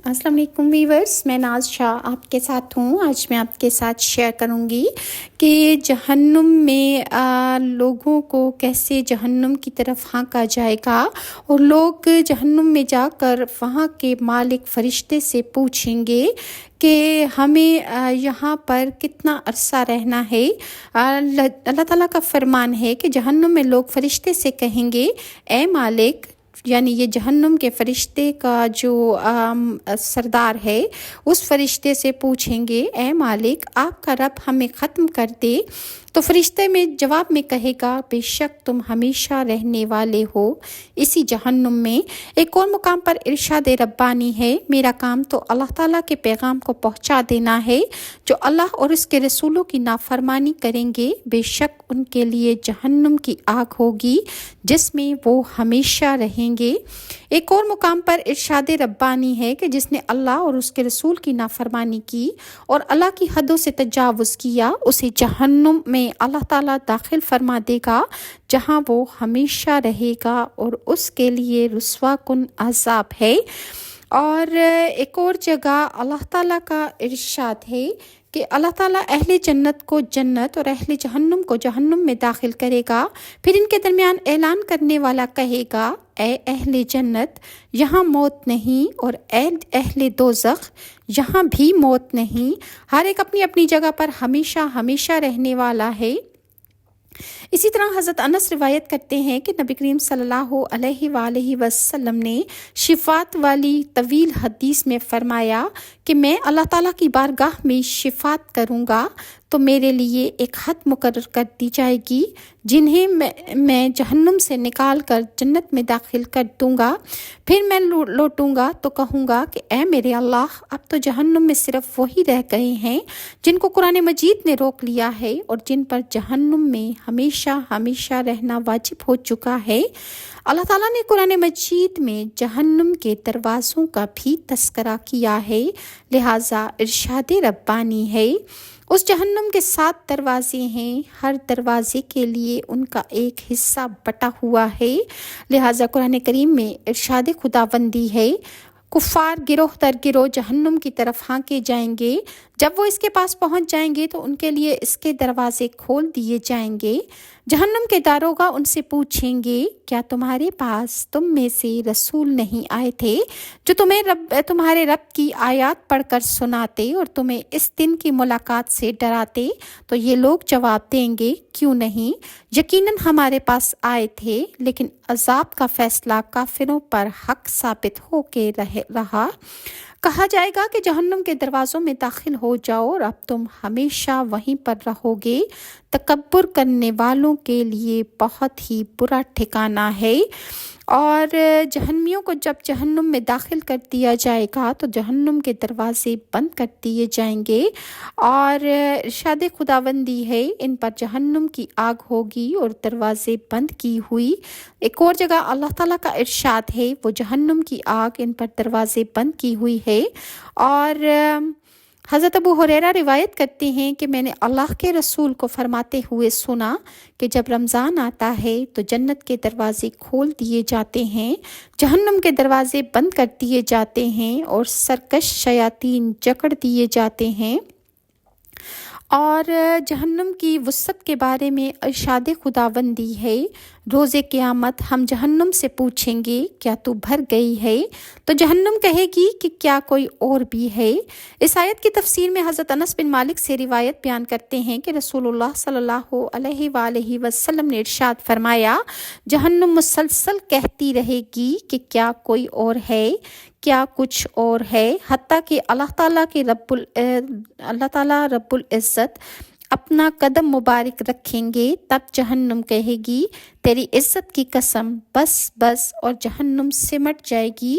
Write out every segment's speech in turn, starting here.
السلام علیکم ویورز، میں ناز شاہ آپ کے ساتھ ہوں۔ آج میں آپ کے ساتھ شیئر کروں گی کہ جہنم میں لوگوں کو کیسے جہنم کی طرف ہانکا جائے گا، اور لوگ جہنم میں جا کر وہاں کے مالک فرشتے سے پوچھیں گے کہ ہمیں یہاں پر کتنا عرصہ رہنا ہے۔ اللہ تعالیٰ کا فرمان ہے کہ جہنم میں لوگ فرشتے سے کہیں گے، اے مالک، یعنی یہ جہنم کے فرشتے کا جو سردار ہے اس فرشتے سے پوچھیں گے، اے مالک، آپ کا رب ہمیں ختم کر دے۔ تو فرشتے میں جواب میں کہے گا، بے شک تم ہمیشہ رہنے والے ہو اسی جہنم میں۔ ایک اور مقام پر ارشاد ربانی ہے، میرا کام تو اللہ تعالیٰ کے پیغام کو پہنچا دینا ہے۔ جو اللہ اور اس کے رسولوں کی نافرمانی کریں گے، بے شک ان کے لیے جہنم کی آگ ہوگی جس میں وہ ہمیشہ رہیں گے۔ ایک اور مقام پر ارشاد ربانی ہے کہ جس نے اللہ اور اس کے رسول کی نافرمانی کی اور اللہ کی حدوں سے تجاوز کیا، اسے جہنم میں اللہ تعالیٰ داخل فرما دے گا جہاں وہ ہمیشہ رہے گا، اور اس کے لیے رسوا کن عذاب ہے۔ اور ایک اور جگہ اللہ تعالیٰ کا ارشاد ہے کہ اللہ تعالیٰ اہل جنت کو جنت اور اہل جہنم کو جہنم میں داخل کرے گا، پھر ان کے درمیان اعلان کرنے والا کہے گا، اے اہل جنت، یہاں موت نہیں، اور اے اہل دوزخ، یہاں بھی موت نہیں، ہر ایک اپنی اپنی جگہ پر ہمیشہ ہمیشہ رہنے والا ہے۔ اسی طرح حضرت انس روایت کرتے ہیں کہ نبی کریم صلی اللہ علیہ وآلہ وسلم نے شفاعت والی طویل حدیث میں فرمایا کہ میں اللہ تعالیٰ کی بارگاہ میں شفاعت کروں گا تو میرے لیے ایک حد مقرر کر دی جائے گی جنہیں میں جہنم سے نکال کر جنت میں داخل کر دوں گا۔ پھر میں لوٹوں گا تو کہوں گا کہ اے میرے اللہ، اب تو جہنم میں صرف وہی رہ گئے ہیں جن کو قرآن مجید نے روک لیا ہے اور جن پر جہنم میں ہمیشہ ہمیشہ رہنا واجب ہو چکا ہے۔ اللہ تعالیٰ نے قرآن مجید میں جہنم کے دروازوں کا بھی تذکرہ کیا ہے، لہٰذا ارشاد ربانی ہے، اس جہنم کے 7 دروازے ہیں، ہر دروازے کے لیے ان کا ایک حصہ بٹا ہوا ہے، لہٰذا قرآن کریم میں ارشاد خداوندی ہے، کفار گروہ در گروہ جہنم کی طرف ہانکے جائیں گے، جب وہ اس کے پاس پہنچ جائیں گے تو ان کے لیے اس کے دروازے کھول دیے جائیں گے۔ جہنم کے داروغہ ان سے پوچھیں گے، کیا تمہارے پاس تم میں سے رسول نہیں آئے تھے جو تمہارے رب کی آیات پڑھ کر سناتے اور تمہیں اس دن کی ملاقات سے ڈراتے؟ تو یہ لوگ جواب دیں گے، کیوں نہیں، یقیناً ہمارے پاس آئے تھے، لیکن عذاب کا فیصلہ کافروں پر حق ثابت ہو کے رہا۔ کہا جائے گا کہ جہنم کے دروازوں میں داخل ہو جاؤ اور اب تم ہمیشہ وہیں پر رہو گے، تکبر کرنے والوں کے لیے بہت ہی برا ٹھکانہ ہے۔ اور جہنمیوں کو جب جہنم میں داخل کر دیا جائے گا تو جہنم کے دروازے بند کر دیے جائیں گے، اور ارشاد خداوندی ہے، ان پر جہنم کی آگ ہوگی اور دروازے بند کی ہوئی۔ ایک اور جگہ اللہ تعالیٰ کا ارشاد ہے، وہ جہنم کی آگ ان پر دروازے بند کی ہوئی ہے۔ اور حضرت ابو ہریرہ روایت کرتے ہیں کہ میں نے اللہ کے رسول کو فرماتے ہوئے سنا کہ جب رمضان آتا ہے تو جنت کے دروازے کھول دیے جاتے ہیں، جہنم کے دروازے بند کر دیے جاتے ہیں، اور سرکش شیاطین جکڑ دیے جاتے ہیں۔ اور جہنم کی وسعت کے بارے میں ارشاد خداوندی ہے، روز قیامت ہم جہنم سے پوچھیں گے، کیا تو بھر گئی ہے؟ تو جہنم کہے گی کہ کیا کوئی اور بھی ہے؟ اس آیت کی تفسیر میں حضرت انس بن مالک سے روایت بیان کرتے ہیں کہ رسول اللہ صلی اللہ علیہ وآلہ وسلم نے ارشاد فرمایا، جہنم مسلسل کہتی رہے گی کہ کیا کوئی اور ہے، کیا کچھ اور ہے، حتیٰ کہ اللہ تعالیٰ رب العزت اپنا قدم مبارک رکھیں گے، تب جہنم کہے گی، تیری عزت کی قسم، بس بس، اور جہنم سمٹ جائے گی۔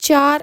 4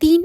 3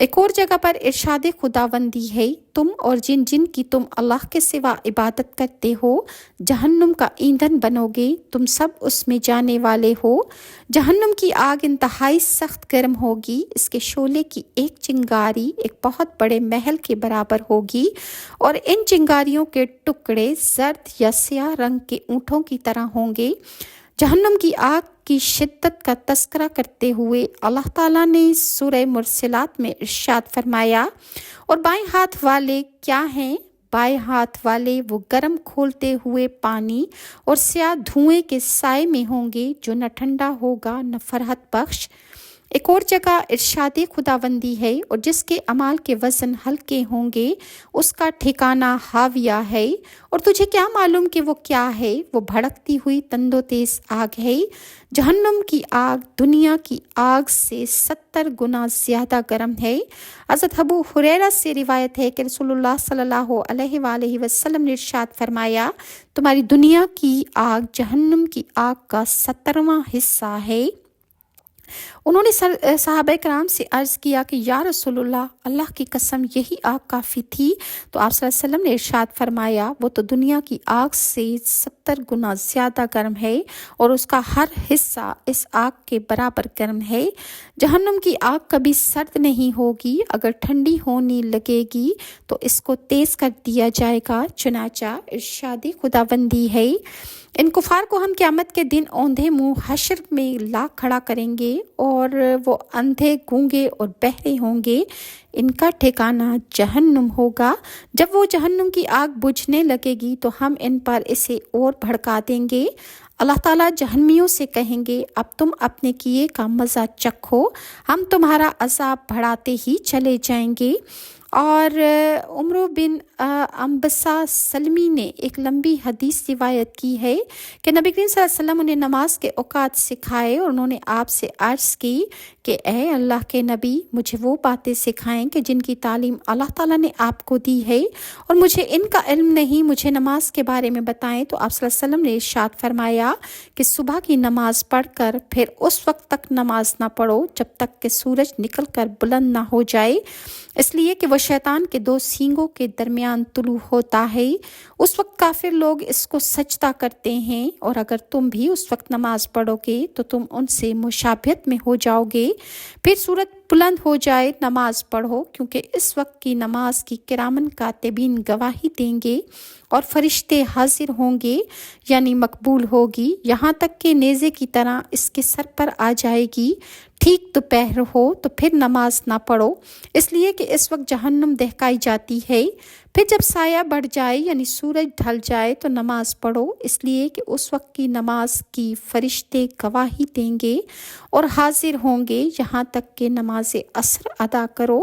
ایک اور جگہ پر ارشاد خداوندی ہے، تم اور جن جن کی تم اللہ کے سوا عبادت کرتے ہو جہنم کا ایندھن بنو گے، تم سب اس میں جانے والے ہو۔ جہنم کی آگ انتہائی سخت گرم ہوگی، اس کے شعلے کی ایک چنگاری ایک بہت بڑے محل کے برابر ہوگی، اور ان چنگاریوں کے ٹکڑے زرد یا سیاہ رنگ کے اونٹوں کی طرح ہوں گے۔ جہنم کی آگ کی شدت کا تذکرہ کرتے ہوئے اللہ تعالیٰ نے سورہ مرسلات میں ارشاد فرمایا، اور بائیں ہاتھ والے کیا ہیں؟ بائیں ہاتھ والے وہ گرم کھولتے ہوئے پانی اور سیاہ دھوئیں کے سائے میں ہوں گے، جو نہ ٹھنڈا ہوگا نہ فرحت بخش۔ ایک اور جگہ ارشاد خداوندی ہے، اور جس کے اعمال کے وزن ہلکے ہوں گے اس کا ٹھکانہ ہاویہ ہے۔ اور تجھے کیا معلوم کہ وہ کیا ہے؟ وہ بھڑکتی ہوئی تندو تیز آگ ہے۔ جہنم کی آگ دنیا کی آگ سے 70 گنا زیادہ گرم ہے۔ حضرت ابو ہریرہ سے روایت ہے کہ رسول اللہ صلی اللہ علیہ وآلہ وسلم نے ارشاد فرمایا، تمہاری دنیا کی آگ جہنم کی آگ کا 70واں حصہ ہے۔ انہوں نے صحابہ کرام سے عرض کیا کہ یا رسول اللہ کی قسم یہی آگ کافی تھی؟ تو آپ صلی اللہ علیہ وسلم نے ارشاد فرمایا، وہ تو دنیا کی آگ سے 70 گنا زیادہ گرم ہے، اور اس کا ہر حصہ اس آگ کے برابر گرم ہے۔ جہنم کی آگ کبھی سرد نہیں ہوگی، اگر ٹھنڈی ہونے لگے گی تو اس کو تیز کر دیا جائے گا، چنانچہ ارشاد خداوندی ہے۔ ان کفار کو ہم قیامت کے دن اوندھے منہ حشر میں لا کھڑا کریں گے، اور وہ اندھے گونگے اور بہرے ہوں گے، ان کا ٹھکانہ جہنم ہوگا۔ جب وہ جہنم کی آگ بجھنے لگے گی تو ہم ان پر اسے اور بھڑکا دیں گے۔ اللہ تعالیٰ جہنمیوں سے کہیں گے، اب تم اپنے کیے کا مزہ چکھو، ہم تمہارا عذاب بڑھاتے ہی چلے جائیں گے۔ اور عمر بن انبسہ سلمی نے ایک لمبی حدیث روایت کی ہے کہ نبی کریم صلی اللہ علیہ وسلم انہیں نماز کے اوقات سکھائے، اور انہوں نے آپ سے عرض کی کہ اے اللہ کے نبی، مجھے وہ باتیں سکھائیں کہ جن کی تعلیم اللہ تعالیٰ نے آپ کو دی ہے، اور مجھے ان کا علم نہیں، مجھے نماز کے بارے میں بتائیں۔ تو آپ صلی اللہ علیہ وسلم نے ارشاد فرمایا کہ صبح کی نماز پڑھ کر پھر اس وقت تک نماز نہ پڑھو جب تک کہ سورج نکل کر بلند نہ ہو جائے، اس لیے کہ وہ شیطان کے 2 سینگوں کے درمیان طلوع ہوتا ہے، اس وقت کافر لوگ اس کو سجدہ کرتے ہیں، اور اگر تم بھی اس وقت نماز پڑھو گے تو تم ان سے مشابہت میں ہو جاؤ گے۔ پھر سورج بلند ہو جائے نماز پڑھو، کیونکہ اس وقت کی نماز کی کرامن کاتبین گواہی دیں گے، اور فرشتے حاضر ہوں گے، یعنی مقبول ہوگی، یہاں تک کہ نیزے کی طرح اس کے سر پر آ جائے گی۔ ٹھیک دوپہر ہو تو پھر نماز نہ پڑھو، اس لیے کہ اس وقت جہنم دہکائی جاتی ہے۔ پھر جب سایہ بڑھ جائے یعنی سورج ڈھل جائے تو نماز پڑھو، اس لیے کہ اس وقت کی نماز کی فرشتے گواہی دیں گے اور حاضر ہوں گے، یہاں تک کہ نماز عصر ادا کرو۔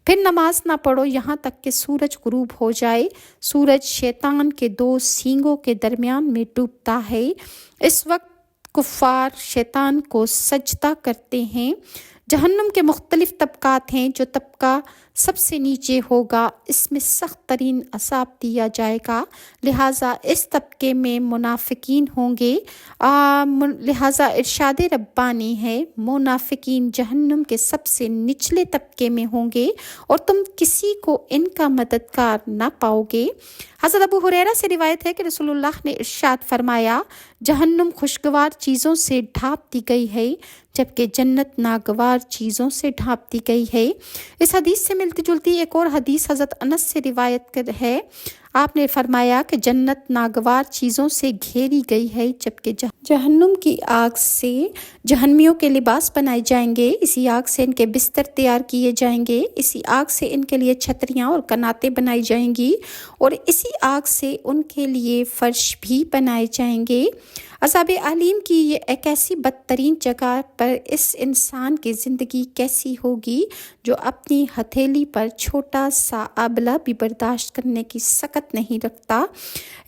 پھر نماز نہ پڑھو یہاں تک کہ سورج غروب ہو جائے۔ سورج شیطان کے 2 سینگوں کے درمیان میں ڈوبتا ہے، اس وقت کفار شیطان کو سجدہ کرتے ہیں۔ جہنم کے مختلف طبقات ہیں، جو طبقہ سب سے نیچے ہوگا اس میں سخت ترین عذاب دیا جائے گا، لہٰذا اس طبقے میں منافقین ہوں گے، لہٰذا ارشاد ربانی ہے منافقین جہنم کے سب سے نچلے طبقے میں ہوں گے، اور تم کسی کو ان کا مددگار نہ پاؤ گے۔ حضرت ابو ہریرہ سے روایت ہے کہ رسول اللہ نے ارشاد فرمایا، جہنم خوشگوار چیزوں سے ڈھانپ دی گئی ہے، جبکہ جنت ناگوار چیزوں سے ڈھانپ دی گئی ہے۔ اس حدیث سے ملتی جلتی ایک اور حدیث حضرت انس سے روایت ہے، آپ نے فرمایا کہ جنت ناگوار چیزوں سے گھیری گئی ہے، جبکہ جہنم کی آگ سے جہنمیوں کے لباس بنائے جائیں گے، اسی آگ سے ان کے بستر تیار کیے جائیں گے، اسی آگ سے ان کے لیے چھتریاں اور کناتیں بنائی جائیں گی، اور اسی آگ سے ان کے لیے فرش بھی بنائے جائیں گے۔ عذاب علیم کی یہ ایک ایسی بدترین جگہ پر اس انسان کی زندگی کیسی ہوگی جو اپنی ہتھیلی پر چھوٹا سا آبلہ بھی برداشت کرنے کی سکت نہیں رکھتا۔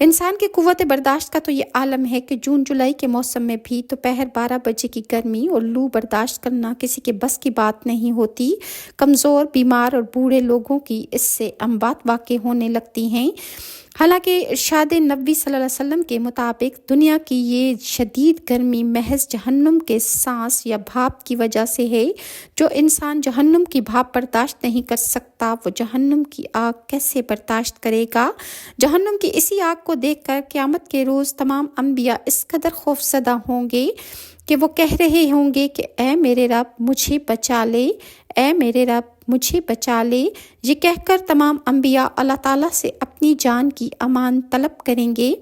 انسان کی قوت برداشت کا تو یہ عالم ہے کہ جون جولائی کے موسم میں بھی دوپہر 12 بجے کی گرمی اور لو برداشت کرنا کسی کے بس کی بات نہیں ہوتی۔ کمزور، بیمار اور بوڑھے لوگوں کی اس سے اموات واقع ہونے لگتی ہیں۔ حالانکہ ارشاد نبوی صلی اللہ علیہ وسلم کے مطابق دنیا کی یہ شدید گرمی محض جہنم کے سانس یا بھاپ کی وجہ سے ہے۔ جو انسان جہنم کی بھاپ برداشت نہیں کر سکتا وہ جہنم کی آگ کیسے برداشت کرے گا؟ جہنم کی اسی آگ کو دیکھ کر قیامت کے روز تمام انبیاء اس قدر خوفزدہ ہوں گے کہ وہ کہہ رہے ہوں گے کہ اے میرے رب مجھے بچا لے، اے میرے رب مجھے بچا لے۔ یہ کہہ کر تمام انبیاء اللہ تعالیٰ سے اپنی جان کی امان طلب کریں گے۔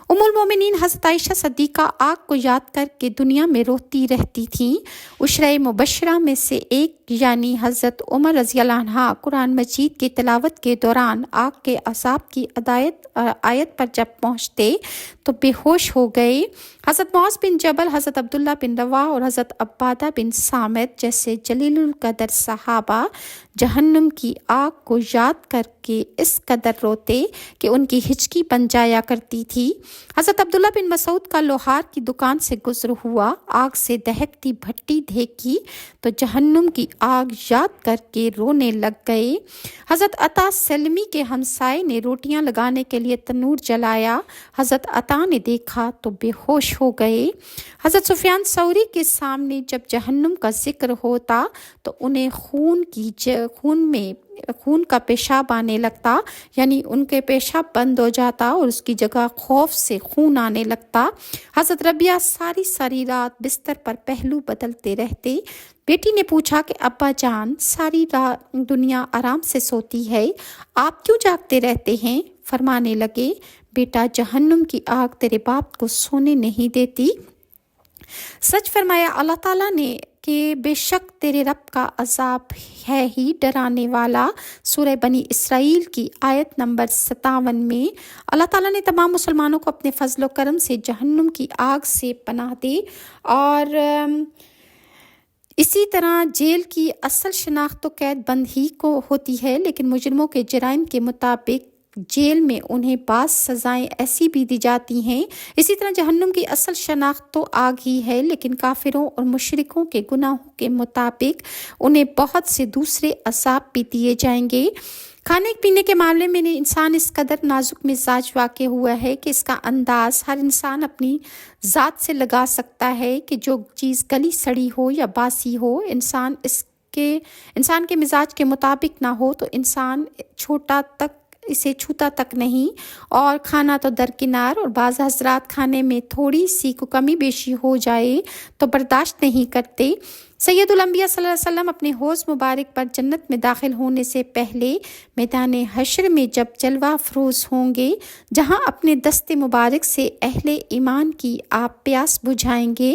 ام المومنین حضرت عائشہ صدیقہ آگ کو یاد کر کے دنیا میں روتی رہتی تھیں۔ عشرۂ مبشرہ میں سے ایک یعنی حضرت عمر رضی اللہ عنہ قرآن مجید کی تلاوت کے دوران آگ کے عذاب کی آیت پر جب پہنچتے تو بے ہوش ہو گئے۔ حضرت معاذ بن جبل، حضرت عبداللہ بن رواحہ اور حضرت عبادہ بن صامت جیسے جلیل القدر صحابہ جہنم کی آگ کو یاد کر کے اس قدر روتے کہ ان کی ہچکی بن جایا کرتی تھی۔ حضرت عبداللہ بن مسعود کا لوہار کی دکان سے گزر ہوا، آگ سے دہکتی بھٹی دیکھی تو جہنم کی آگ یاد کر کے رونے لگ گئے۔ حضرت عطا سلمی کے ہمسائے نے روٹیاں لگانے کے لیے تنور جلایا، حضرت عطا نے دیکھا تو بے ہوش ہو گئے۔ حضرت سفیان ثوری کے سامنے جب جہنم کا ذکر ہوتا تو انہیں خون کا پیشاب آنے لگتا، یعنی ان کے پیشاب بند ہو جاتا اور اس کی جگہ خوف سے خون آنے لگتا۔ حضرت ربیہ ساری رات بستر پر پہلو بدلتے رہتے۔ بیٹی نے پوچھا کہ ابا جان ساری رات دنیا آرام سے سوتی ہے، آپ کیوں جاگتے رہتے ہیں؟ فرمانے لگے بیٹا جہنم کی آگ تیرے باپ کو سونے نہیں دیتی۔ سچ فرمایا اللہ تعالیٰ نے کہ بے شک تیرے رب کا عذاب ہے ہی ڈرانے والا۔ سورہ بنی اسرائیل کی آیت نمبر 57 میں اللہ تعالیٰ نے تمام مسلمانوں کو اپنے فضل و کرم سے جہنم کی آگ سے پناہ دی، اور اسی طرح جیل کی اصل شناخت تو قید بند ہی کو ہوتی ہے، لیکن مجرموں کے جرائم کے مطابق جیل میں انہیں بعض سزائیں ایسی بھی دی جاتی ہیں۔ اسی طرح جہنم کی اصل شناخت تو آگ ہی ہے، لیکن کافروں اور مشرکوں کے گناہوں کے مطابق انہیں بہت سے دوسرے عذاب بھی دیے جائیں گے۔ کھانے پینے کے معاملے میں انسان اس قدر نازک مزاج واقع ہوا ہے کہ اس کا انداز ہر انسان اپنی ذات سے لگا سکتا ہے کہ جو چیز گلی سڑی ہو یا باسی ہو، انسان کے مزاج کے مطابق نہ ہو تو انسان اسے چھوتا تک نہیں، اور کھانا تو درکنار، اور بعض حضرات کھانے میں تھوڑی سی کو کمی بیشی ہو جائے تو برداشت نہیں کرتے۔ سید الانبیاء صلی اللہ علیہ وسلم اپنے حوض مبارک پر جنت میں داخل ہونے سے پہلے میدان حشر میں جب جلوہ افروز ہوں گے، جہاں اپنے دست مبارک سے اہل ایمان کی آپ پیاس بجھائیں گے،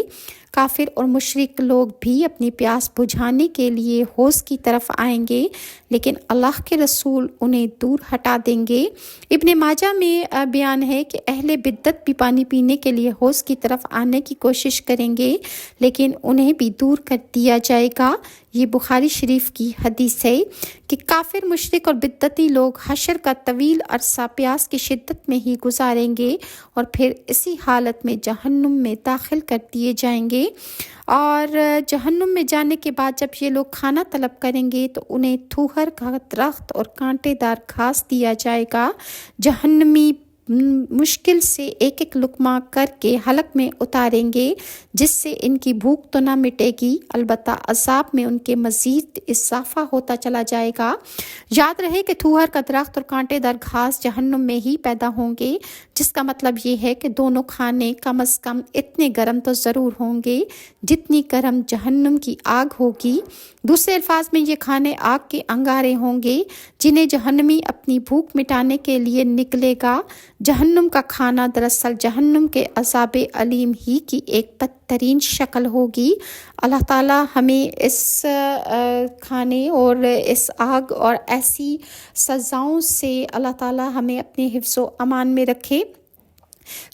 کافر اور مشرک لوگ بھی اپنی پیاس بجھانے کے لیے حوض کی طرف آئیں گے، لیکن اللہ کے رسول انہیں دور ہٹا دیں گے۔ ابن ماجہ میں بیان ہے کہ اہل بدعت بھی پانی پینے کے لیے حوض کی طرف آنے کی کوشش کریں گے، لیکن انہیں بھی دور کر دیا جائے گا۔ یہ بخاری شریف کی حدیث ہے کہ کافر، مشرک اور بدعتی لوگ حشر کا طویل عرصہ پیاس کی شدت میں ہی گزاریں گے اور پھر اسی حالت میں جہنم میں داخل کر دیے جائیں گے، اور جہنم میں جانے کے بعد جب یہ لوگ کھانا طلب کریں گے تو انہیں تھوہر کا درخت اور کانٹے دار گھاس دیا جائے گا۔ جہنمی مشکل سے ایک ایک لقمہ کر کے حلق میں اتاریں گے، جس سے ان کی بھوک تو نہ مٹے گی، البتہ عذاب میں ان کے مزید اضافہ ہوتا چلا جائے گا۔ یاد رہے کہ تھوہر کا درخت اور کانٹے دار گھاس جہنم میں ہی پیدا ہوں گے، جس کا مطلب یہ ہے کہ دونوں کھانے کم از کم اتنے گرم تو ضرور ہوں گے جتنی گرم جہنم کی آگ ہوگی۔ دوسرے الفاظ میں یہ کھانے آگ کے انگارے ہوں گے جنہیں جہنمی اپنی بھوک مٹانے کے لیے نکلے گا۔ جہنم کا کھانا دراصل جہنم کے عذاب علیم ہی کی ایک بدترین شکل ہوگی۔ اللہ تعالیٰ ہمیں اس کھانے اور اس آگ اور ایسی سزاؤں سے اللہ تعالیٰ ہمیں اپنے حفظ و امان میں رکھے۔